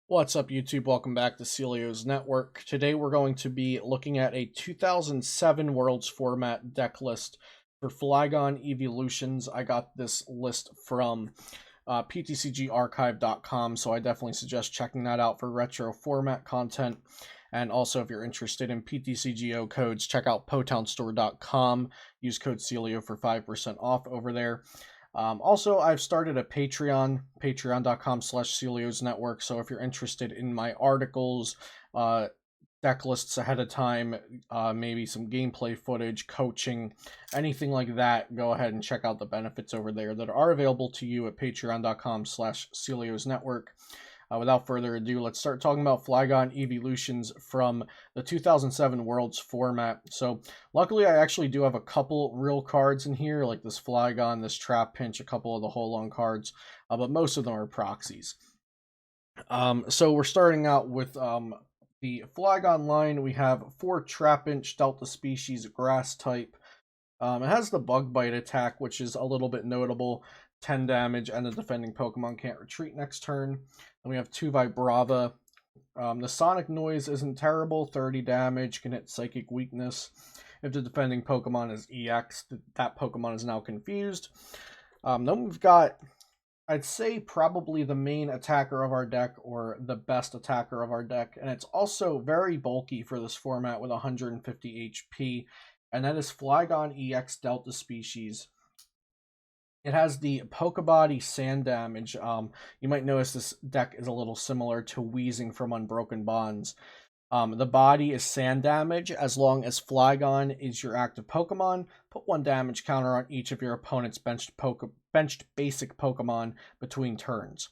What's up, YouTube? Welcome back to Celio's Network. Today we're going to be looking at a 2007 Worlds format deck list for Flygon Eeveelutions. I got this list from ptcgarchive.com, so I definitely suggest checking that out for retro format content. And also, if you're interested in PTCGO codes, check out potownstore.com. Use code Celio for 5% off over there. Also, I've started a Patreon, patreon.com/Celios Network. So if you're interested in my articles, deck lists ahead of time, maybe some gameplay footage, coaching, anything like that, go ahead and check out the benefits over there that are available to you at patreon.com/Celios Network. Without further ado, let's start talking about Flygon Eeveelutions from the 2007 Worlds format. So, luckily, I actually do have a couple real cards in here, like this Flygon, this Trap Pinch, a couple of the Holon cards, but most of them are proxies. So, we're starting out with the Flygon line. We have 4 Trapinch Delta Species Grass type. It has the Bug Bite attack, which is a little bit notable. 10 damage, and the defending Pokemon can't retreat next turn. And we have 2 Vibrava. The Sonic Noise isn't terrible. 30 damage, can hit Psychic Weakness. If the defending Pokemon is EX, that Pokemon is now confused. Then we've got, I'd say, probably the main attacker of our deck, or the best attacker of our deck, and it's also very bulky for this format with 150 HP, and that is Flygon EX Delta Species. It has the Pokebody Sand Damage. You might notice this deck is a little similar to Wheezing from Unbroken Bonds. The body is Sand Damage. As long as Flygon is your active Pokemon, put 1 damage counter on each of your opponent's benched basic Pokemon between turns.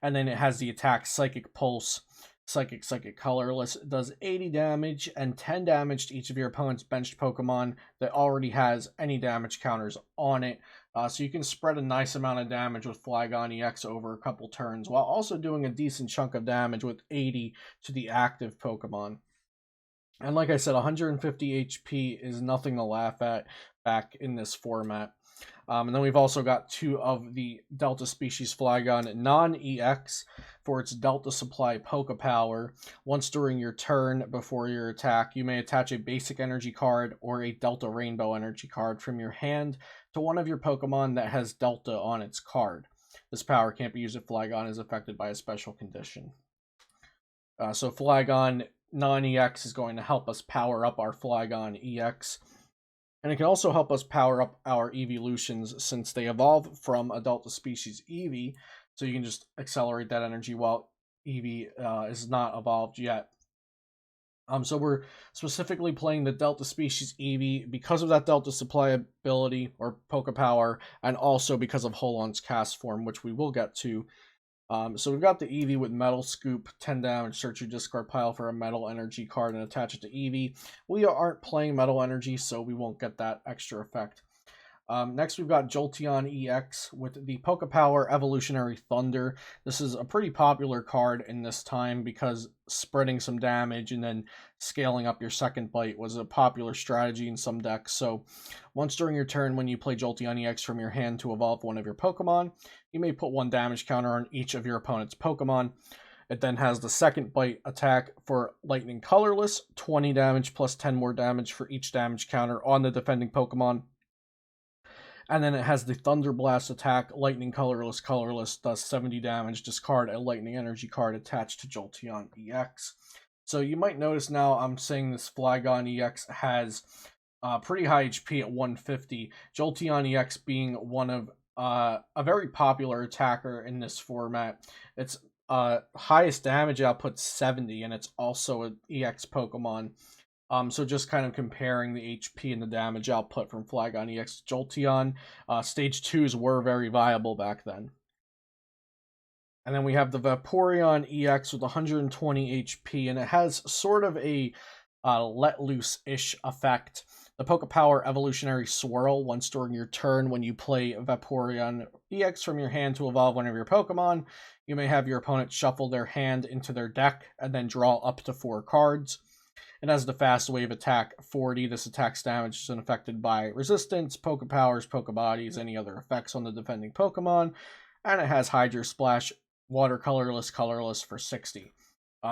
And then it has the attack Psychic Pulse, Psychic Colorless. It does 80 damage and 10 damage to each of your opponent's benched Pokemon that already has any damage counters on it. So you can spread a nice amount of damage with Flygon EX over a couple turns, while also doing a decent chunk of damage with 80 to the active Pokemon. And like I said, 150 HP is nothing to laugh at back in this format. And then we've also got 2 of the Delta Species Flygon non-EX for its Delta Supply Poke Power. Once during your turn before your attack, you may attach a basic energy card or a Delta Rainbow energy card from your hand to one of your Pokemon that has Delta on its card. This power can't be used if Flygon is affected by a special condition. So Flygon non-EX is going to help us power up our Flygon EX. And it can also help us power up our Eeveelutions since they evolve from a Delta Species Eevee. So you can just accelerate that energy while Eevee is not evolved yet. So we're specifically playing the Delta Species Eevee because of that Delta Supply ability or Poke Power, and also because of Holon's Cast Form, which we will get to. So we've got the Eevee with Metal Scoop, 10 damage, search your discard pile for a Metal Energy card and attach it to Eevee. We aren't playing Metal Energy, so we won't get that extra effect. Next, we've got Jolteon EX with the Poke Power Evolutionary Thunder. This is a pretty popular card in this time because spreading some damage and then scaling up your second bite was a popular strategy in some decks. So once during your turn, when you play Jolteon EX from your hand to evolve one of your Pokemon, you may put 1 damage counter on each of your opponent's Pokemon. It then has the second bite attack for Lightning Colorless, 20 damage plus 10 more damage for each damage counter on the defending Pokemon. And then it has the Thunder Blast attack, Lightning Colorless, does 70 damage, discard a Lightning Energy card attached to Jolteon EX. So you might notice now I'm saying this Flygon EX has pretty high HP at 150. Jolteon EX being one of a very popular attacker in this format. Its highest damage output 70, and it's also an EX Pokemon. So just kind of comparing the HP and the damage output from Flygon EX to Jolteon. Stage 2s were very viable back then. And then we have the Vaporeon EX with 120 HP, and it has sort of a let loose-ish effect. The Poke Power Evolutionary Swirl, once during your turn when you play Vaporeon EX from your hand to evolve one of your Pokemon, you may have your opponent shuffle their hand into their deck and then draw up to 4 cards. It has the Fast Wave attack 40. This attack's damage is unaffected by resistance, Poke Powers, Pokebodies, any other effects on the defending Pokemon. And it has Hydro Splash watercolorless, colorless for 60.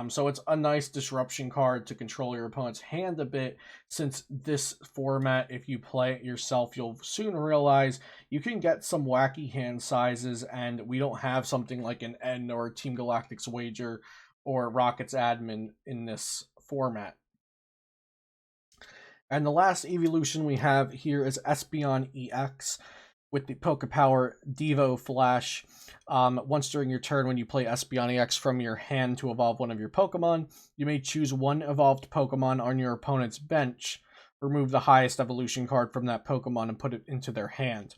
So it's a nice disruption card to control your opponent's hand a bit, since this format, if you play it yourself, you'll soon realize you can get some wacky hand sizes, and we don't have something like an N or Team Galactic's Wager or Rocket's Admin in this format. And the last evolution we have here is Espeon EX with the Pokepower Devo Flash. Once during your turn, when you play Espeon EX from your hand to evolve one of your Pokemon, you may choose one evolved Pokemon on your opponent's bench, remove the highest evolution card from that Pokemon, and put it into their hand.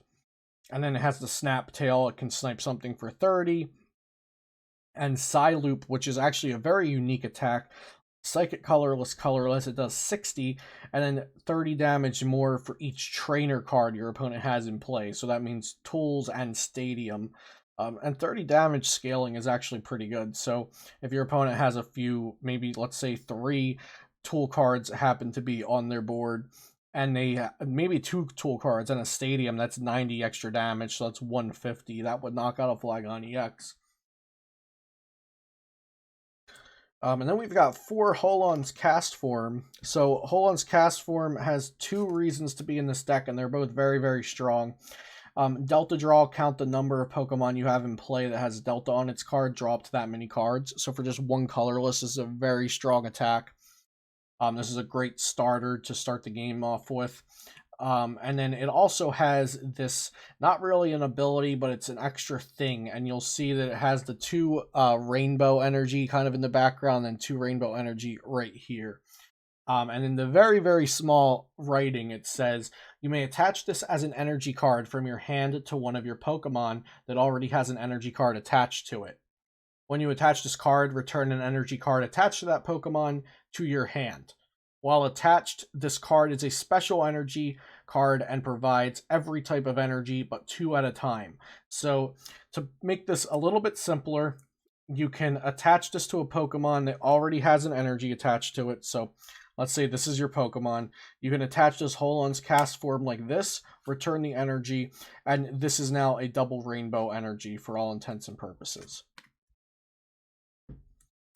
And then it has the Snap Tail, it can snipe something for 30. And Psyloop, which is actually a very unique attack. Psychic colorless, colorless, it does 60, and then 30 damage more for each trainer card your opponent has in play. So that means tools and stadium. And 30 damage scaling is actually pretty good. So if your opponent has a few, maybe let's say 3 tool cards happen to be on their board, and they maybe 2 tool cards and a stadium, that's 90 extra damage, so that's 150. That would knock out a Flygon EX. And then we've got 4 Holon's Cast Form. So Holon's Cast Form has 2 reasons to be in this deck, and they're both very, very strong. Delta Draw, count the number of Pokemon you have in play that has Delta on its card, draw up to that many cards. So for just 1 colorless, this is a very strong attack. This is a great starter to start the game off with. And then it also has this, not really an ability, but it's an extra thing, and you'll see that it has the 2 rainbow energy kind of in the background, and 2 rainbow energy right here. And in the very, very small writing, it says, you may attach this as an energy card from your hand to one of your Pokemon that already has an energy card attached to it. When you attach this card, return an energy card attached to that Pokemon to your hand. While attached, this card is a special energy card and provides every type of energy, but 2 at a time. So to make this a little bit simpler, you can attach this to a Pokemon that already has an energy attached to it. So let's say this is your Pokemon. You can attach this Holon's Cast Form like this, return the energy, and this is now a double rainbow energy for all intents and purposes.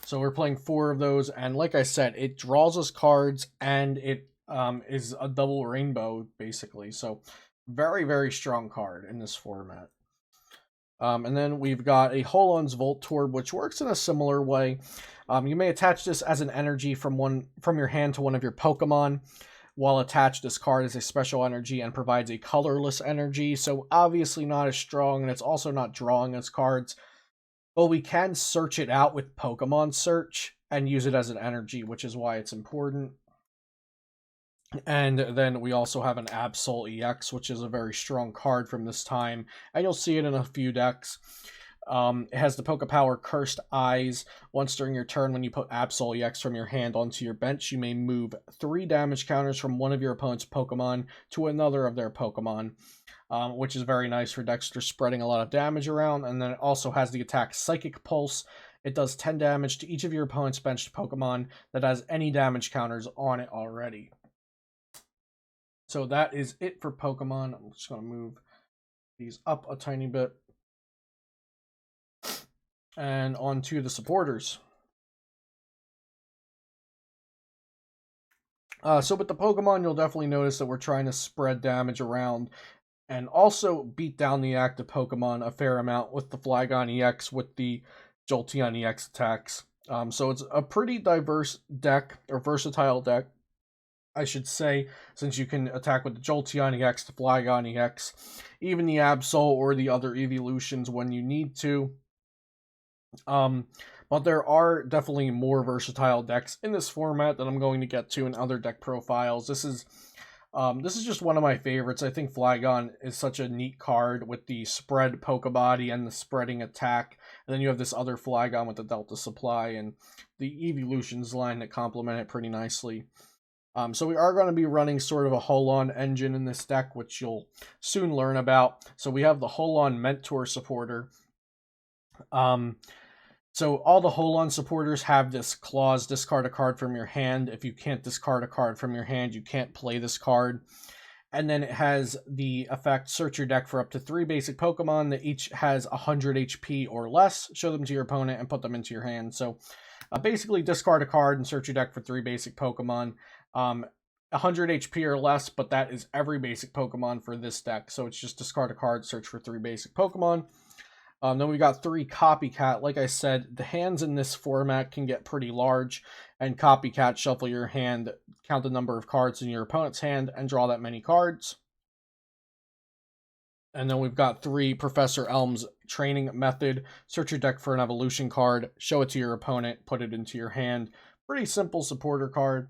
So we're playing 4 of those, and like I said, it draws us cards, and it is a double rainbow, basically. So very, very strong card in this format. And then we've got a Holon's Voltorb, which works in a similar way. You may attach this as an energy from your hand to one of your Pokemon. While attached, this card is a special energy and provides a colorless energy, so obviously not as strong, and it's also not drawing as cards. But we can search it out with Pokemon Search and use it as an energy, which is why it's important. And then we also have an Absol EX, which is a very strong card from this time, and you'll see it in a few decks. It has the Pokepower Cursed Eyes. Once during your turn, when you put Absol EX from your hand onto your bench, you may move 3 damage counters from one of your opponent's Pokemon to another of their Pokemon. Which is very nice for decks that are spreading a lot of damage around. And then it also has the attack Psychic Pulse. It does 10 damage to each of your opponent's benched Pokemon that has any damage counters on it already. So that is it for Pokemon. I'm just going to move these up a tiny bit. And on to the supporters. So with the Pokemon, you'll definitely notice that we're trying to spread damage around and also beat down the active Pokemon a fair amount with the Flygon EX, with the Jolteon EX attacks. So it's a pretty diverse deck, or versatile deck, I should say, since you can attack with the Jolteon EX, the Flygon EX, even the Absol or the other Eeveelutions when you need to. But there are definitely more versatile decks in this format that I'm going to get to in other deck profiles. This is just one of my favorites. I think Flygon is such a neat card with the spread Pokebody and the spreading attack. And then you have this other Flygon with the Delta Supply and the Eeveelutions line that complement it pretty nicely. So we are going to be running sort of a Holon engine in this deck, which you'll soon learn about. So we have the Holon Mentor supporter. So all the Holon supporters have this clause, discard a card from your hand. If you can't discard a card from your hand, you can't play this card. And then it has the effect search your deck for up to 3 basic Pokemon that each has 100 HP or less. Show them to your opponent and put them into your hand. So basically discard a card and search your deck for 3 basic Pokemon. 100 HP or less, but that is every basic Pokemon for this deck. So it's just discard a card, search for 3 basic Pokemon. Then we got 3 Copycat. Like I said, the hands in this format can get pretty large, and Copycat, shuffle your hand, count the number of cards in your opponent's hand, and draw that many cards. And then we've got 3 Professor Elm's training method. Search your deck for an evolution card, show it to your opponent, put it into your hand. Pretty simple supporter card.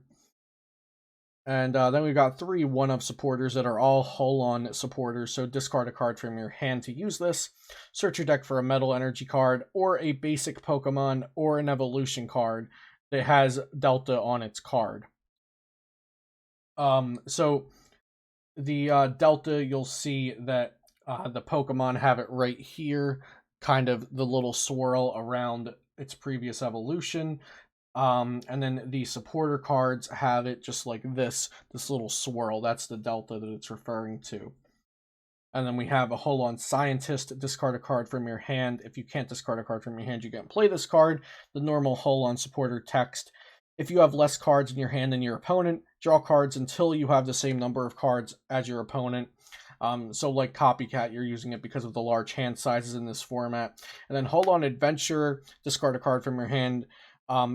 And then we've got 3 one-of supporters that are all Holon supporters, so discard a card from your hand to use this. Search your deck for a Metal Energy card, or a basic Pokemon, or an evolution card that has Delta on its card. So the Delta, you'll see that the Pokemon have it right here, kind of the little swirl around its previous evolution. And then the supporter cards have it just like this little swirl. That's the Delta that it's referring to. And then we have a Holon Scientist. Discard a card from your hand. If you can't discard a card from your hand, you can't play this card. The normal Holon supporter text. If you have less cards in your hand than your opponent, draw cards until you have the same number of cards as your opponent. So like Copycat, you're using it because of the large hand sizes in this format. And then Holon Adventurer. Discard a card from your hand.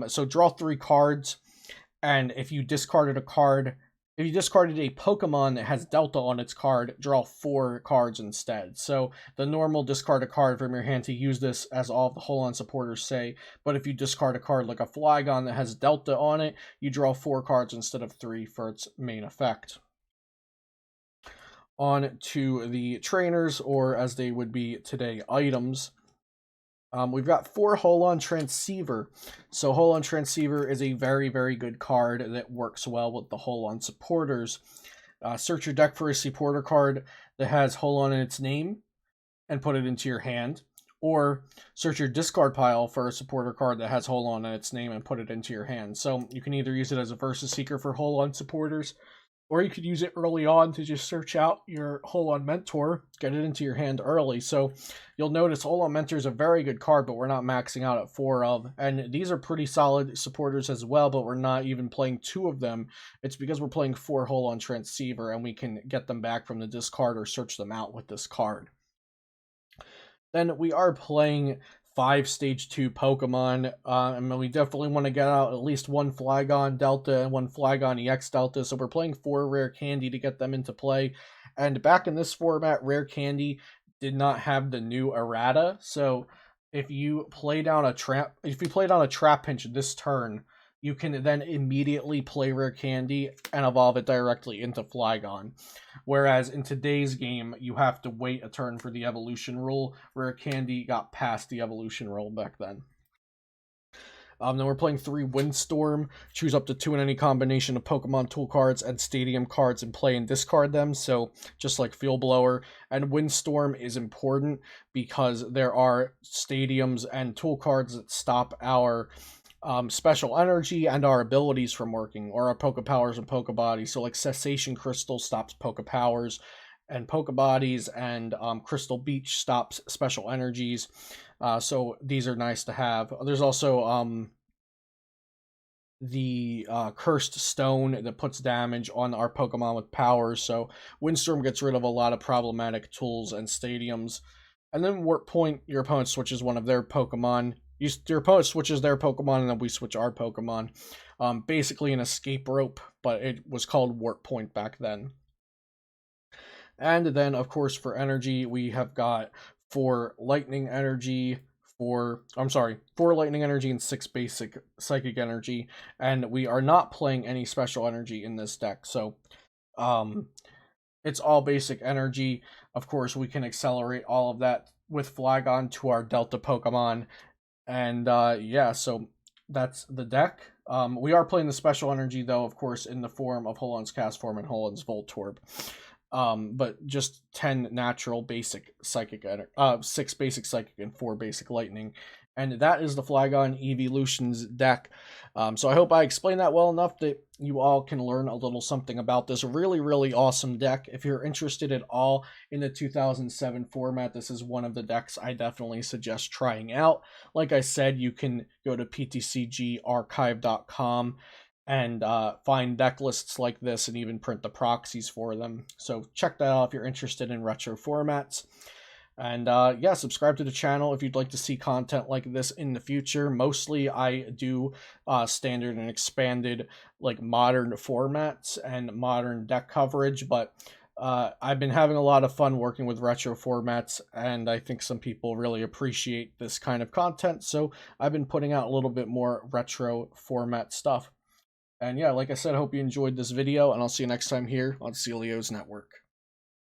So draw 3 cards, and if you discarded a Pokemon that has Delta on its card, draw 4 cards instead. So the normal discard a card from your hand to use this, as all of the Holon supporters say, but if you discard a card like a Flygon that has Delta on it, you draw 4 cards instead of 3 for its main effect. On to the trainers, or as they would be today, items. We've got 4 Holon Transceiver. So Holon Transceiver is a very, very good card that works well with the Holon supporters. Search your deck for a supporter card that has Holon in its name and put it into your hand. Or search your discard pile for a supporter card that has Holon in its name and put it into your hand. So you can either use it as a Versus Seeker for Holon supporters, or you could use it early on to just search out your Holon Mentor, get it into your hand early. So you'll notice Holon Mentor is a very good card, but we're not maxing out at 4 of. And these are pretty solid supporters as well, but we're not even playing 2 of them. It's because we're playing 4 Holon Transceiver, and we can get them back from the discard or search them out with this card. Then we are playing 5 Stage 2 Pokemon, and we definitely want to get out at least 1 Flygon Delta and 1 Flygon EX Delta, so we're playing 4 Rare Candy to get them into play. And back in this format, Rare Candy did not have the new errata, so if you play down a Trap Pinch this turn, you can then immediately play Rare Candy and evolve it directly into Flygon. Whereas in today's game, you have to wait a turn for the evolution rule. Rare Candy got past the evolution rule back then. Then we're playing 3 Windstorm. Choose up to 2 in any combination of Pokemon tool cards and Stadium cards and play and discard them. So just like Fuel Blower. And Windstorm is important because there are stadiums and tool cards that stop our special energy and our abilities from working, or our Poke Powers and Poke Bodies. So like Cessation Crystal stops Poke Powers and Poke Bodies, and Crystal Beach stops special energies. So these are nice to have. There's also the Cursed Stone that puts damage on our Pokemon with powers. So Windstorm gets rid of a lot of problematic tools and stadiums. And then Warp Point, your opponent switches one of their Pokemon. Your opponent switches their Pokemon, and then we switch our Pokemon. Basically an escape rope, but it was called Warp Point back then. And then, of course, for energy, we have got 4 Lightning Energy, 4 Lightning Energy and 6 basic Psychic Energy. And we are not playing any special energy in this deck, so it's all basic energy. Of course, we can accelerate all of that with Flygon to our Delta Pokemon. And yeah, so that's the deck. We are playing the special energy, though, of course, in the form of Holon's Castform and Holon's Voltorb. But just 10 natural basic psychic, 6 basic psychic and 4 basic lightning. And that is the Flygon Eeveelutions deck. So I hope I explained that well enough that you all can learn a little something about this really, really awesome deck. If you're interested at all in the 2007 format, this is one of the decks I definitely suggest trying out. Like I said, you can go to ptcgarchive.com and find deck lists like this and even print the proxies for them. So check that out if you're interested in retro formats. And yeah, subscribe to the channel if you'd like to see content like this in the future. Mostly I do standard and expanded, like modern formats and modern deck coverage, but I've been having a lot of fun working with retro formats, and I think some people really appreciate this kind of content, so I've been putting out a little bit more retro format stuff. And yeah, like I said, I hope you enjoyed this video, and I'll see you next time here on Celio's Network.